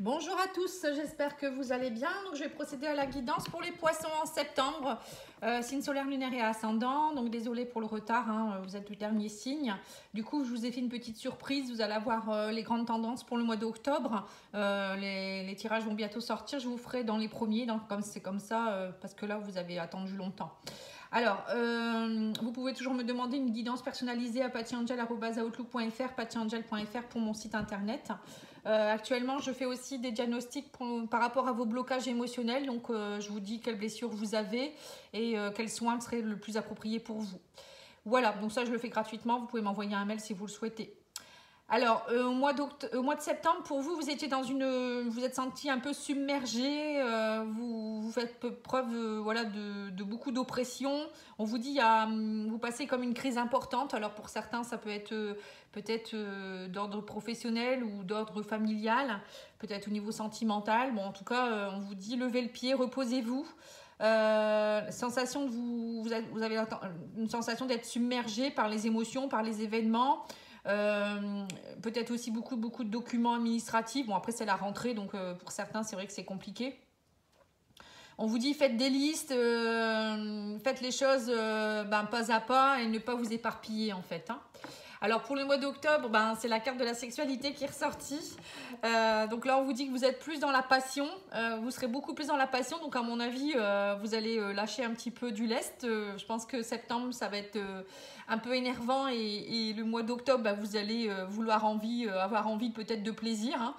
Bonjour à tous, j'espère que vous allez bien. Donc, je vais procéder à la guidance pour les poissons en septembre. Signe solaire, lunaire et ascendant. Donc désolé pour le retard, hein, vous êtes le dernier signe. Du coup, je vous ai fait une petite surprise. Vous allez avoir les grandes tendances pour le mois d'octobre. Les tirages vont bientôt sortir. Je vous ferai dans les premiers, donc, comme c'est comme ça, parce que là, vous avez attendu longtemps. Alors, vous pouvez toujours me demander une guidance personnalisée à pattyangel@outlook.fr, pattyangel.fr pour mon site internet. Actuellement, je fais aussi des diagnostics par rapport à vos blocages émotionnels. Donc, je vous dis quelles blessures vous avez et quels soins seraient le plus appropriés pour vous. Voilà, donc ça, je le fais gratuitement. Vous pouvez m'envoyer un mail si vous le souhaitez. Alors, au mois de septembre, pour vous, vous êtes senti un peu submergé, vous faites preuve voilà, de beaucoup d'oppression. On vous dit, vous passez comme une crise importante. Alors, pour certains, ça peut être peut-être d'ordre professionnel ou d'ordre familial, peut-être au niveau sentimental. Bon, en tout cas, on vous dit, levez le pied, reposez-vous. Sensation de vous avez une sensation d'être submergé par les émotions, par les événements. Peut-être aussi beaucoup de documents administratifs. Bon, après c'est la rentrée, donc pour certains c'est vrai que c'est compliqué. On vous dit faites des listes, faites les choses pas à pas et ne pas vous éparpiller en fait, hein. Alors pour le mois d'octobre, c'est la carte de la sexualité qui est ressortie. Donc là on vous dit que vous êtes plus dans la passion, vous serez beaucoup plus dans la passion. Donc à mon avis, vous allez lâcher un petit peu du lest. Je pense que septembre ça va être un peu énervant et le mois d'octobre, vous allez avoir envie peut-être de plaisir, hein.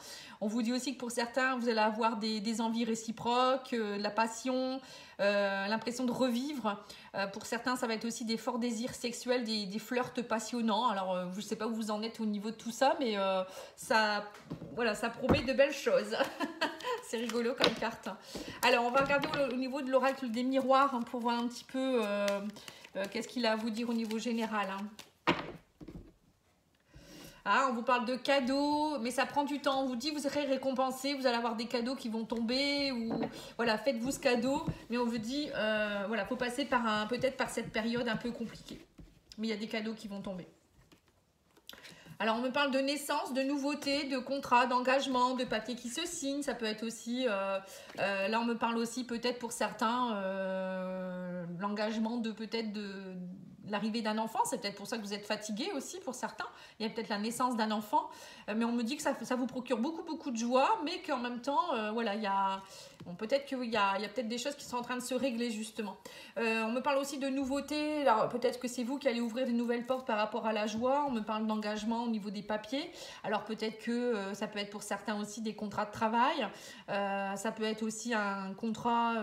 On vous dit aussi que pour certains, vous allez avoir des envies réciproques, de la passion, l'impression de revivre. Pour certains, ça va être aussi des forts désirs sexuels, des flirts passionnants. Alors, je ne sais pas où vous en êtes au niveau de tout ça, mais ça promet de belles choses. C'est rigolo comme carte. Alors, on va regarder au niveau de l'oracle des miroirs, hein, pour voir un petit peu qu'est-ce qu'il a à vous dire au niveau général, hein. Ah, on vous parle de cadeaux, mais ça prend du temps. On vous dit vous serez récompensé, vous allez avoir des cadeaux qui vont tomber, ou voilà, faites-vous ce cadeau. Mais on vous dit, voilà, faut passer peut-être par cette période un peu compliquée. Mais il y a des cadeaux qui vont tomber. Alors, on me parle de naissance, de nouveautés, de contrats, d'engagement, de papiers qui se signent. Ça peut être aussi, là, on me parle aussi peut-être pour certains, l'engagement de l'arrivée d'un enfant. C'est peut-être pour ça que vous êtes fatigué aussi pour certains. Il y a peut-être la naissance d'un enfant. Mais on me dit que ça vous procure beaucoup de joie, mais qu'en même temps, voilà, peut-être qu'il y a peut-être des choses qui sont en train de se régler justement. On me parle aussi de nouveautés. Alors peut-être que c'est vous qui allez ouvrir de nouvelles portes par rapport à la joie. On me parle d'engagement au niveau des papiers. Alors peut-être que ça peut être pour certains aussi des contrats de travail. Ça peut être aussi un contrat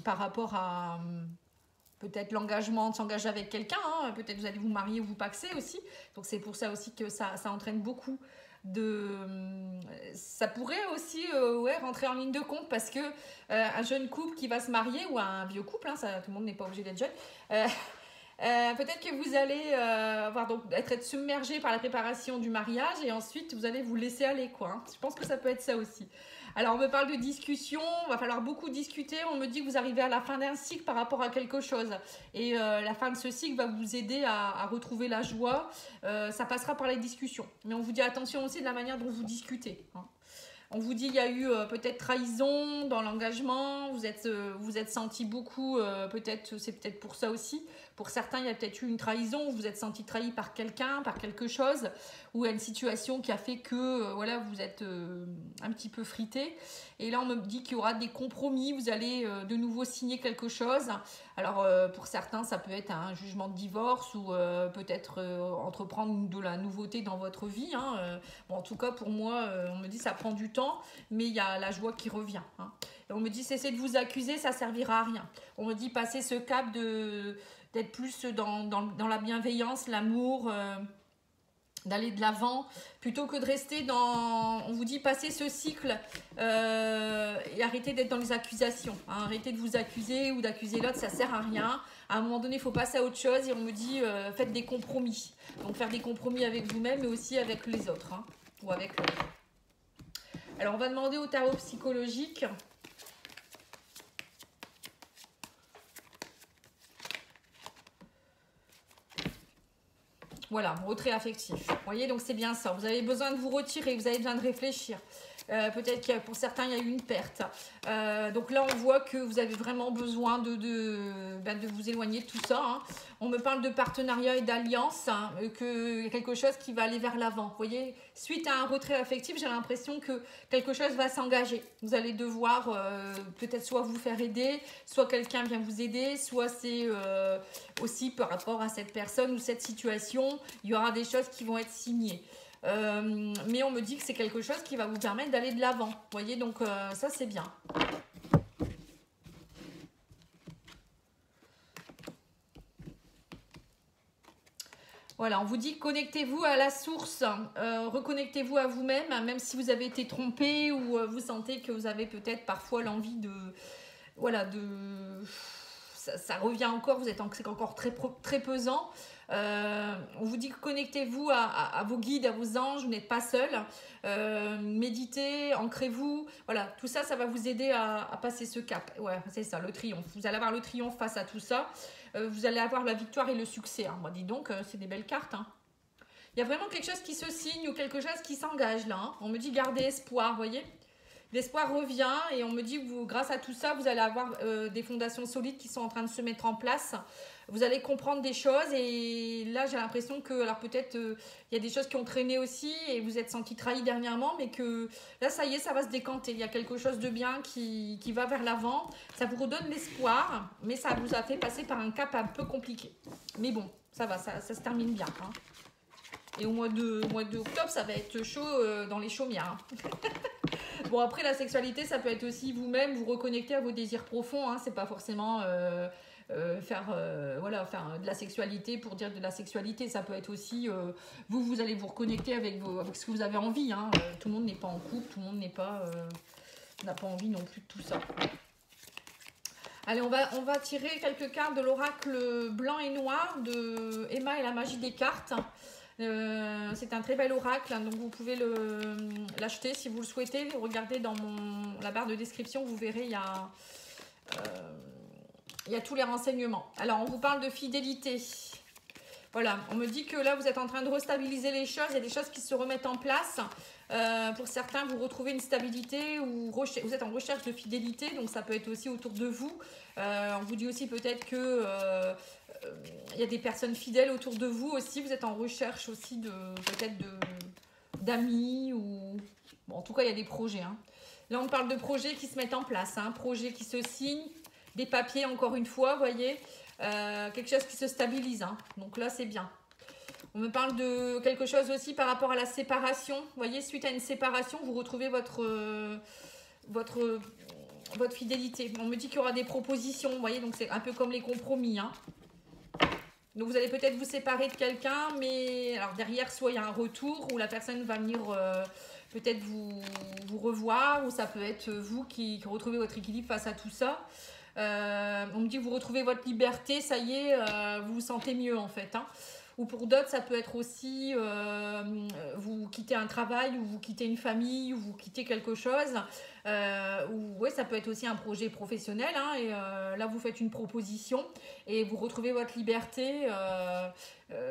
par rapport à peut-être l'engagement de s'engager avec quelqu'un, hein. Peut-être vous allez vous marier ou vous paxer aussi. Donc c'est pour ça aussi que ça entraîne beaucoup ça pourrait aussi rentrer en ligne de compte, parce que un jeune couple qui va se marier, ou un vieux couple, hein, tout le monde n'est pas obligé d'être jeune, peut-être que vous allez être submergé par la préparation du mariage et ensuite vous allez vous laisser aller, quoi, hein. Je pense que ça peut être ça aussi. Alors on me parle de discussion, il va falloir beaucoup discuter. On me dit que vous arrivez à la fin d'un cycle par rapport à quelque chose, et la fin de ce cycle va vous aider à retrouver la joie. Ça passera par les discussions, mais on vous dit attention aussi de la manière dont vous discutez, hein. On vous dit qu'il y a eu peut-être trahison dans l'engagement, vous êtes senti beaucoup, c'est peut-être pour ça aussi. Pour certains, il y a peut-être eu une trahison, vous êtes senti trahi par quelqu'un, par quelque chose, ou une situation qui a fait que voilà, vous êtes un petit peu frité. Et là, on me dit qu'il y aura des compromis, vous allez de nouveau signer quelque chose. Alors, pour certains, ça peut être un jugement de divorce, ou peut-être entreprendre de la nouveauté dans votre vie, hein. Bon, en tout cas, pour moi, on me dit ça prend du temps, mais il y a la joie qui revient, hein. Et on me dit cessez de vous accuser, ça servira à rien. On me dit passez ce cap d'être plus dans la bienveillance, l'amour, d'aller de l'avant, plutôt que de rester on vous dit passer ce cycle et arrêtez d'être dans les accusations, hein. Arrêtez de vous accuser ou d'accuser l'autre, ça sert à rien. À un moment donné, il faut passer à autre chose, et on me dit faites des compromis. Donc faire des compromis avec vous-même, mais aussi avec les autres, hein, ou avec l'autre. Alors on va demander au tarot psychologique. Voilà, retrait affectif. Vous voyez, donc c'est bien ça. Vous avez besoin de vous retirer, vous avez besoin de réfléchir. Peut-être que pour certains, il y a eu une perte. Donc là, on voit que vous avez vraiment besoin de vous éloigner de tout ça. Hein. On me parle de partenariat et d'alliance, hein, que quelque chose qui va aller vers l'avant. Vous voyez, suite à un retrait affectif, j'ai l'impression que quelque chose va s'engager. Vous allez devoir peut-être soit vous faire aider, soit quelqu'un vient vous aider, soit c'est aussi par rapport à cette personne ou cette situation, il y aura des choses qui vont être signées. Mais on me dit que c'est quelque chose qui va vous permettre d'aller de l'avant. Vous voyez, donc ça c'est bien. Voilà, on vous dit connectez-vous à la source, reconnectez-vous à vous-même, même si vous avez été trompé ou vous sentez que vous avez peut-être parfois l'envie de... Voilà, ça revient encore, c'est encore très pesant. On vous dit que connectez-vous à vos guides, à vos anges, vous n'êtes pas seul. Méditez, ancrez-vous. Voilà, tout ça, ça va vous aider à passer ce cap. Ouais, c'est ça, le triomphe. Vous allez avoir le triomphe face à tout ça. Vous allez avoir la victoire et le succès. Hein. Moi, dis donc, c'est des belles cartes. Hein. Il y a vraiment quelque chose qui se signe ou quelque chose qui s'engage là. Hein. On me dit gardez espoir, vous voyez. L'espoir revient et on me dit que grâce à tout ça, vous allez avoir des fondations solides qui sont en train de se mettre en place. Vous allez comprendre des choses et là, j'ai l'impression que, alors peut-être, il y a des choses qui ont traîné aussi et vous êtes senti trahi dernièrement, mais que là, ça y est, ça va se décanter. Il y a quelque chose de bien qui va vers l'avant. Ça vous redonne l'espoir, mais ça vous a fait passer par un cap un peu compliqué. Mais bon, ça va, ça se termine bien. Hein. Et au mois d'octobre, ça va être chaud dans les chaumières. Hein. Bon, après, la sexualité, ça peut être aussi vous-même, vous reconnecter à vos désirs profonds. Hein. C'est pas forcément faire de la sexualité pour dire de la sexualité. Ça peut être aussi, vous allez vous reconnecter avec ce que vous avez envie. Hein. Tout le monde n'est pas en couple, tout le monde n'a pas envie non plus de tout ça. Allez, on va tirer quelques cartes de l'oracle blanc et noir de Emma et la magie des cartes. C'est un très bel oracle, hein, donc vous pouvez l'acheter si vous le souhaitez. Regardez dans la barre de description, vous verrez, il y a tous les renseignements. Alors, on vous parle de fidélité. Voilà, on me dit que là, vous êtes en train de restabiliser les choses. Il y a des choses qui se remettent en place. Pour certains, vous retrouvez une stabilité ou vous êtes en recherche de fidélité. Donc, ça peut être aussi autour de vous. On vous dit aussi peut-être que il y a des personnes fidèles autour de vous aussi. Vous êtes en recherche aussi peut-être d'amis ou... Bon, en tout cas, il y a des projets. Hein. Là, on parle de projets qui se mettent en place. Hein. Projets qui se signent. Des papiers, encore une fois, vous voyez. Quelque chose qui se stabilise. Hein. Donc là, c'est bien. On me parle de quelque chose aussi par rapport à la séparation. Vous voyez, suite à une séparation, vous retrouvez votre fidélité. On me dit qu'il y aura des propositions. Vous voyez, donc c'est un peu comme les compromis. Hein. Donc vous allez peut-être vous séparer de quelqu'un, mais alors derrière, soit il y a un retour, où la personne va venir peut-être vous revoir, ou ça peut être vous qui retrouvez votre équilibre face à tout ça. On me dit que vous retrouvez votre liberté, ça y est, vous vous sentez mieux en fait. Hein. Ou pour d'autres, ça peut être aussi vous quittez un travail, ou vous quittez une famille, ou vous quittez quelque chose. Ou ouais, ça peut être aussi un projet professionnel. Hein, et là, vous faites une proposition et vous retrouvez votre liberté.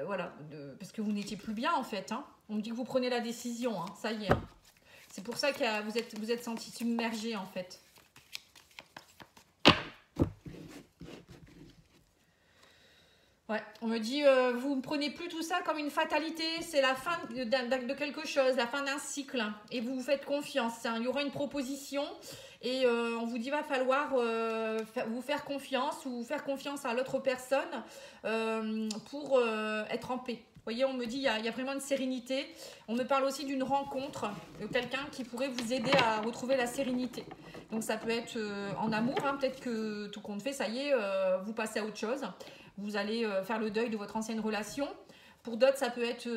Voilà, parce que vous n'étiez plus bien en fait. Hein. On me dit que vous prenez la décision. Hein, ça y est. Hein. C'est pour ça que vous êtes senti submergé en fait. Ouais, on me dit, vous ne prenez plus tout ça comme une fatalité, c'est la fin de quelque chose, la fin d'un cycle, et vous vous faites confiance. Hein. Il y aura une proposition, et on vous dit, va falloir vous faire confiance, ou faire confiance à l'autre personne pour être en paix. Vous voyez, on me dit, il y a vraiment une sérénité. On me parle aussi d'une rencontre, de quelqu'un qui pourrait vous aider à retrouver la sérénité. Donc ça peut être en amour, hein, peut-être que tout compte fait, ça y est, vous passez à autre chose. Vous allez faire le deuil de votre ancienne relation. Pour d'autres, ça peut être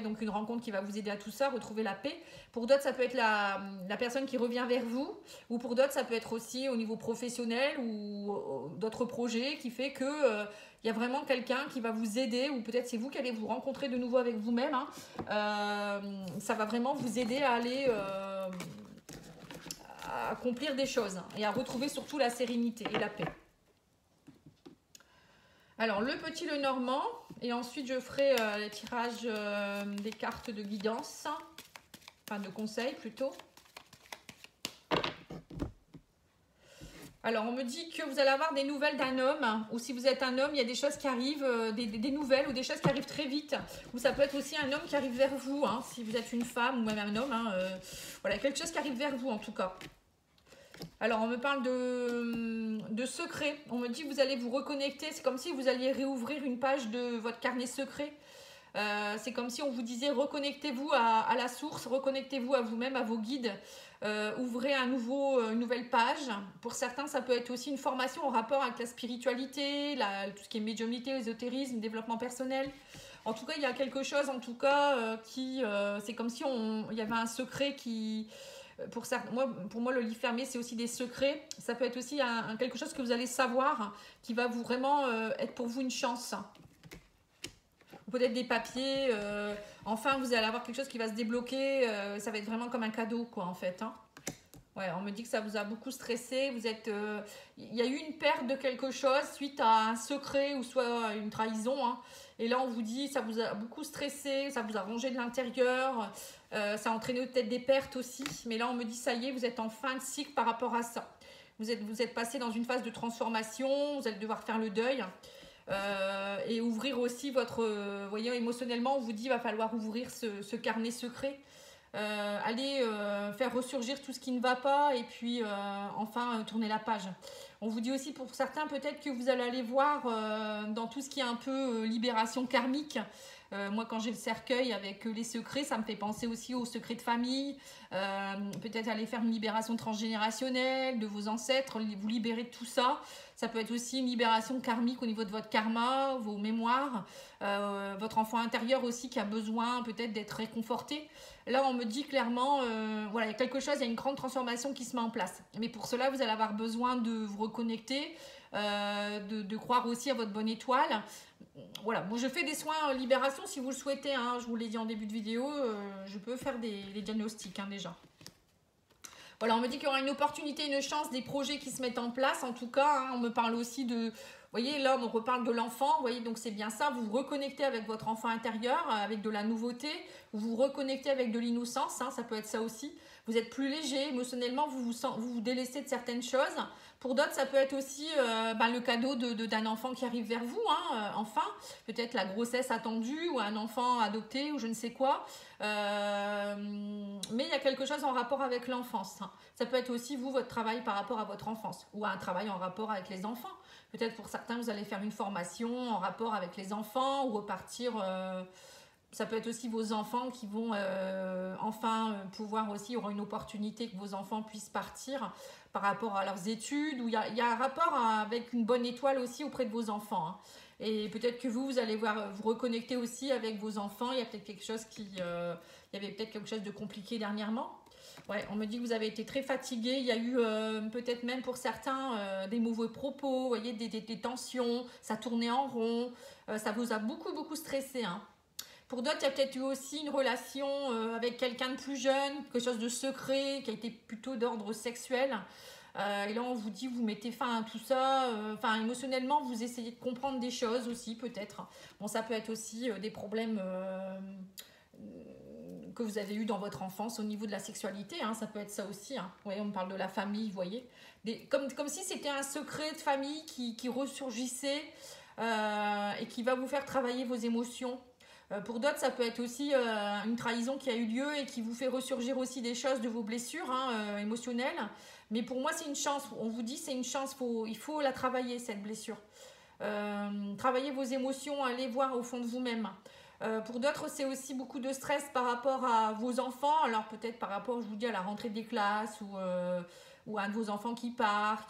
donc une rencontre qui va vous aider à tout ça, retrouver la paix. Pour d'autres, ça peut être la personne qui revient vers vous. Ou pour d'autres, ça peut être aussi au niveau professionnel ou d'autres projets qui fait que y a vraiment quelqu'un qui va vous aider. Ou peut-être c'est vous qui allez vous rencontrer de nouveau avec vous-même. Hein. Ça va vraiment vous aider à aller à accomplir des choses et à retrouver surtout la sérénité et la paix. Alors, le petit, le normand, et ensuite je ferai les tirages des cartes de guidance, enfin de conseils plutôt. Alors, on me dit que vous allez avoir des nouvelles d'un homme, ou si vous êtes un homme, il y a des choses qui arrivent, des nouvelles ou des choses qui arrivent très vite. Ou ça peut être aussi un homme qui arrive vers vous, hein, si vous êtes une femme ou même un homme. Hein, voilà, quelque chose qui arrive vers vous en tout cas. Alors, on me parle de secret. On me dit que vous allez vous reconnecter. C'est comme si vous alliez réouvrir une page de votre carnet secret. C'est comme si on vous disait reconnectez-vous à la source, reconnectez-vous à vous-même, à vos guides. Ouvrez une nouvelle page. Pour certains, ça peut être aussi une formation en rapport avec la spiritualité, tout ce qui est médiumnité, ésotérisme, développement personnel. En tout cas, il y a quelque chose, en tout cas, c'est comme si il y avait un secret qui... Pour moi, le livre fermé, c'est aussi des secrets. Ça peut être aussi quelque chose que vous allez savoir, qui va vraiment être pour vous une chance. Peut-être des papiers, enfin vous allez avoir quelque chose qui va se débloquer, ça va être vraiment comme un cadeau quoi en fait. Hein. Ouais, on me dit que ça vous a beaucoup stressé, il y a eu une perte de quelque chose suite à un secret ou soit une trahison. Hein. Et là on vous dit ça vous a beaucoup stressé, ça vous a rongé de l'intérieur, ça a entraîné peut-être des pertes aussi. Mais là on me dit ça y est, vous êtes en fin de cycle par rapport à ça. Vous êtes passé dans une phase de transformation, vous allez devoir faire le deuil. Et ouvrir aussi votre... voyez, émotionnellement, on vous dit qu'il va falloir ouvrir ce carnet secret. Allez faire ressurgir tout ce qui ne va pas et puis enfin tourner la page. On vous dit aussi pour certains peut-être que vous allez aller voir dans tout ce qui est un peu libération karmique. Moi, quand j'ai le cercueil avec les secrets, ça me fait penser aussi aux secrets de famille. Peut-être aller faire une libération transgénérationnelle de vos ancêtres, vous libérer de tout ça. Ça peut être aussi une libération karmique au niveau de votre karma, vos mémoires. Votre enfant intérieur aussi qui a besoin peut-être d'être réconforté. Là, on me dit clairement, voilà, il y a quelque chose, il y a une grande transformation qui se met en place. Mais pour cela, vous allez avoir besoin de vous reconnecter, de croire aussi à votre bonne étoile. Voilà, bon, je fais des soins libération si vous le souhaitez, hein, je vous l'ai dit en début de vidéo, je peux faire les diagnostics hein, déjà. Voilà, on me dit qu'il y aura une opportunité, une chance, des projets qui se mettent en place, en tout cas, hein, on me parle aussi de... Vous voyez, là, on reparle de l'enfant, vous voyez, donc c'est bien ça, vous vous reconnectez avec votre enfant intérieur, avec de la nouveauté, vous vous reconnectez avec de l'innocence, hein, ça peut être ça aussi. Vous êtes plus léger, émotionnellement, vous vous délaissez de certaines choses. Pour d'autres, ça peut être aussi le cadeau d'un enfant qui arrive vers vous, hein, enfin. Peut-être la grossesse attendue ou un enfant adopté ou je ne sais quoi. Mais il y a quelque chose en rapport avec l'enfance. Hein. Ça peut être aussi, vous, votre travail par rapport à votre enfance ou un travail en rapport avec les enfants. Peut-être pour certains, vous allez faire une formation en rapport avec les enfants ou repartir... ça peut être aussi vos enfants qui vont enfin pouvoir aussi, il y aura une opportunité que vos enfants puissent partir par rapport à leurs études, ou il y a un rapport avec une bonne étoile aussi auprès de vos enfants. Hein. Et peut-être que vous allez vous reconnecter aussi avec vos enfants, il y a peut-être quelque chose il y avait peut-être quelque chose de compliqué dernièrement. Ouais, on me dit que vous avez été très fatigué, il y a eu peut-être même pour certains des mauvais propos, vous voyez, des tensions, ça tournait en rond, ça vous a beaucoup stressé, hein. Pour d'autres, il y a peut-être eu aussi une relation avec quelqu'un de plus jeune, quelque chose de secret, qui a été plutôt d'ordre sexuel. Et là, on vous dit, vous mettez fin à tout ça. Émotionnellement, vous essayez de comprendre des choses aussi, peut-être. Bon, ça peut être aussi des problèmes que vous avez eu dans votre enfance au niveau de la sexualité. Hein, ça peut être ça aussi. Hein. Vous voyez, on parle de la famille, vous voyez. Comme si c'était un secret de famille qui ressurgissait et qui va vous faire travailler vos émotions. Pour d'autres, ça peut être aussi une trahison qui a eu lieu et qui vous fait ressurgir aussi des choses de vos blessures émotionnelles. Mais pour moi, c'est une chance. On vous dit c'est une chance, il faut la travailler, cette blessure. Travailler vos émotions, aller voir au fond de vous-même. Pour d'autres, c'est aussi beaucoup de stress par rapport à vos enfants. Alors peut-être par rapport, je vous dis, à la rentrée des classes ou à un de vos enfants qui part,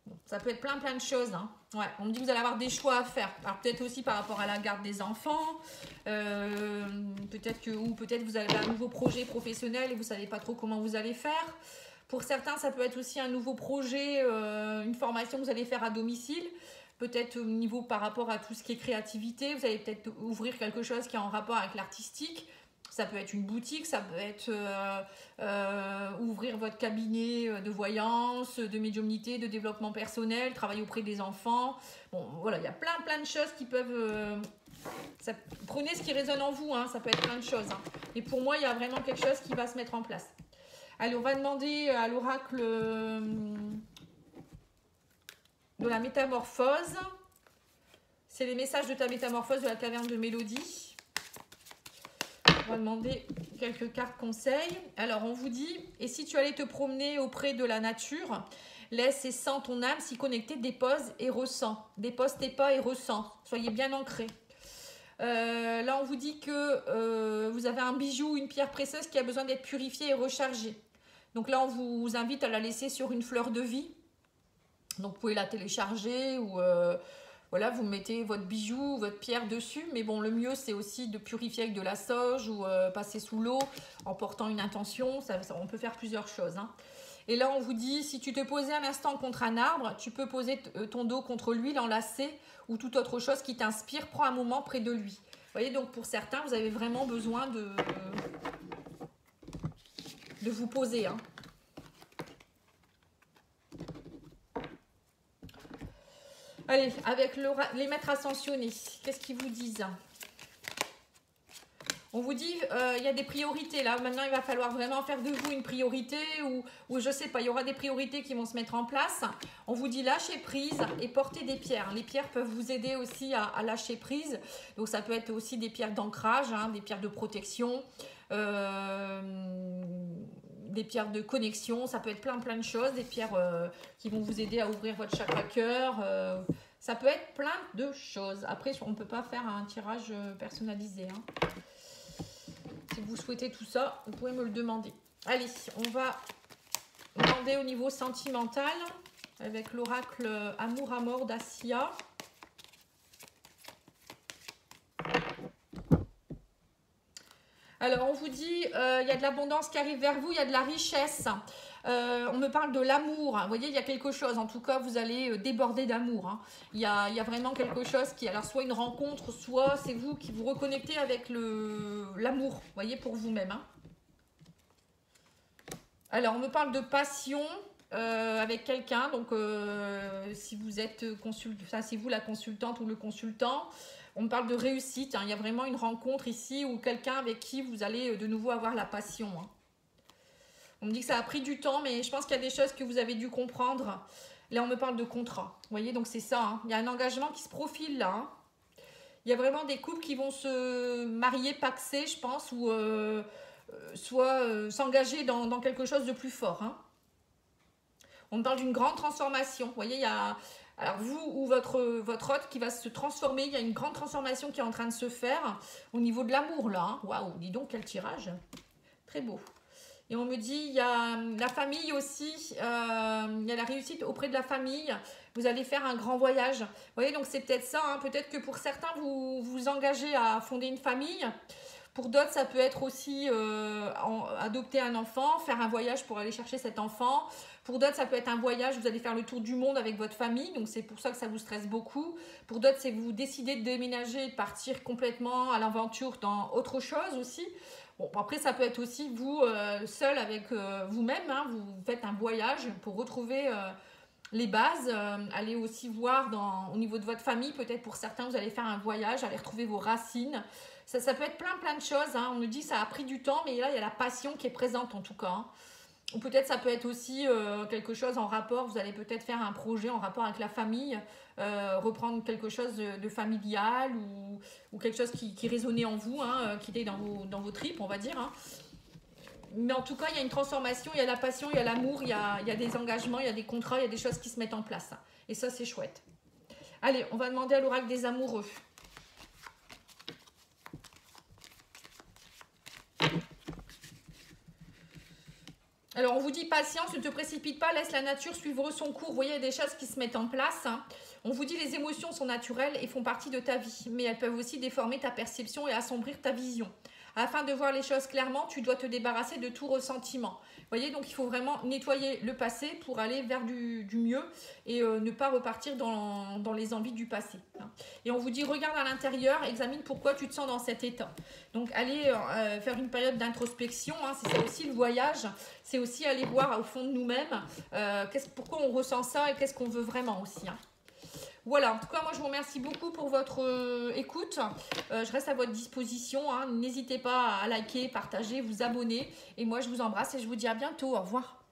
Bon, ça peut être plein de choses. Hein. Ouais, on me dit que vous allez avoir des choix à faire. Alors peut-être aussi par rapport à la garde des enfants. Peut-être que vous avez un nouveau projet professionnel et vous ne savez pas trop comment vous allez faire. Pour certains, ça peut être aussi un nouveau projet, une formation que vous allez faire à domicile. Peut-être au niveau par rapport à tout ce qui est créativité. Vous allez peut-être ouvrir quelque chose qui est en rapport avec l'artistique. Ça peut être une boutique, ça peut être ouvrir votre cabinet de voyance, de médiumnité, de développement personnel, travailler auprès des enfants. Bon, voilà, il y a plein de choses qui peuvent... prenez ce qui résonne en vous, hein, ça peut être plein de choses. Hein. Et pour moi, il y a vraiment quelque chose qui va se mettre en place. Allez, on va demander à l'oracle de la métamorphose. C'est les messages de ta métamorphose de la caverne de Mélodie. On va demander quelques cartes conseils. Alors, on vous dit, et si tu allais te promener auprès de la nature, laisse et sens ton âme s'y connecter, dépose et ressens. Dépose tes pas et ressens. Soyez bien ancrés. Là, on vous dit que vous avez un bijou, une pierre précieuse qui a besoin d'être purifiée et rechargée. Donc là, on vous invite à la laisser sur une fleur de vie. Donc, vous pouvez la télécharger ou voilà, vous mettez votre bijou, votre pierre dessus. Mais bon, le mieux, c'est aussi de purifier avec de la sauge ou passer sous l'eau en portant une intention. On peut faire plusieurs choses, hein. Et là, on vous dit, si tu te posais un instant contre un arbre, tu peux poser ton dos contre lui, l'enlacer ou toute autre chose qui t'inspire. Prends un moment près de lui. Vous voyez, donc pour certains, vous avez vraiment besoin de vous poser, hein. Allez, avec les maîtres ascensionnés, qu'est-ce qu'ils vous disent? On vous dit, il y a des priorités là. Maintenant, il va falloir vraiment faire de vous une priorité ou je sais pas, il y aura des priorités qui vont se mettre en place. On vous dit lâcher prise et porter des pierres. Les pierres peuvent vous aider aussi à lâcher prise. Donc, ça peut être aussi des pierres d'ancrage, hein, des pierres de protection, des pierres de connexion. Ça peut être plein de choses. Des pierres qui vont vous aider à ouvrir votre chakra cœur. Ça peut être plein de choses. Après, on ne peut pas faire un tirage personnalisé, hein. Si vous souhaitez tout ça, vous pouvez me le demander. Allez, on va demander au niveau sentimental avec l'oracle Amour à mort d'Assia. Alors, on vous dit, il y a de l'abondance qui arrive vers vous, il y a de la richesse. On me parle de l'amour. Vous voyez, il y a quelque chose. En tout cas, vous allez déborder d'amour, hein. Il y a vraiment quelque chose qui, alors soit une rencontre, soit c'est vous qui vous reconnectez avec l'amour. Vous voyez, pour vous-même, hein. Alors, on me parle de passion avec quelqu'un. Donc, si vous êtes c'est vous la consultante ou le consultant. On me parle de réussite, hein. Il y a vraiment une rencontre ici ou quelqu'un avec qui vous allez de nouveau avoir la passion, hein. On me dit que ça a pris du temps, mais je pense qu'il y a des choses que vous avez dû comprendre. Là, on me parle de contrat. Vous voyez, donc c'est ça, hein. Il y a un engagement qui se profile là, hein. Il y a vraiment des couples qui vont se marier, paxer, je pense, ou soit s'engager dans quelque chose de plus fort, hein. On me parle d'une grande transformation. Vous voyez, il y a... Alors, vous ou votre hôte qui va se transformer, il y a une grande transformation qui est en train de se faire au niveau de l'amour, là, hein. Waouh, dis donc, quel tirage. Très beau. Et on me dit, il y a la famille aussi, il y a la réussite auprès de la famille. Vous allez faire un grand voyage. Vous voyez, donc c'est peut-être ça, hein. Peut-être que pour certains, vous vous engagez à fonder une famille. Pour d'autres, ça peut être aussi adopter un enfant, faire un voyage pour aller chercher cet enfant. Pour d'autres, ça peut être un voyage, vous allez faire le tour du monde avec votre famille. Donc, c'est pour ça que ça vous stresse beaucoup. Pour d'autres, c'est que vous décidez de déménager, de partir complètement à l'aventure dans autre chose aussi. Bon, après, ça peut être aussi vous, seul avec vous-même, hein. Vous faites un voyage pour retrouver les bases. Allez aussi voir au niveau de votre famille. Peut-être pour certains, vous allez faire un voyage, aller retrouver vos racines. Ça peut être plein de choses, hein. On nous dit que ça a pris du temps, mais là, il y a la passion qui est présente en tout cas, hein. Ou peut-être ça peut être aussi quelque chose en rapport, vous allez peut-être faire un projet en rapport avec la famille, reprendre quelque chose de familial ou quelque chose qui résonnait en vous, hein, qui était dans vos tripes, on va dire, hein. Mais en tout cas, il y a une transformation, il y a la passion, il y a l'amour, il y a des engagements, il y a des contrats, il y a des choses qui se mettent en place, hein. Et ça, c'est chouette. Allez, on va demander à l'oracle des amoureux. Alors, on vous dit patience, ne te précipite pas, laisse la nature suivre son cours. Vous voyez, il y a des choses qui se mettent en place, hein. On vous dit les émotions sont naturelles et font partie de ta vie, mais elles peuvent aussi déformer ta perception et assombrir ta vision. Afin de voir les choses clairement, tu dois te débarrasser de tout ressentiment. Vous voyez, donc il faut vraiment nettoyer le passé pour aller vers du mieux et ne pas repartir dans les envies du passé, hein. Et on vous dit, regarde à l'intérieur, examine pourquoi tu te sens dans cet état. Donc, allez faire une période d'introspection, hein, c'est ça aussi le voyage. C'est aussi aller voir au fond de nous-mêmes pourquoi on ressent ça et qu'est-ce qu'on veut vraiment aussi, hein. Voilà, en tout cas, moi, je vous remercie beaucoup pour votre écoute. Je reste à votre disposition, hein. N'hésitez pas à liker, partager, vous abonner. Et moi, je vous embrasse et je vous dis à bientôt. Au revoir.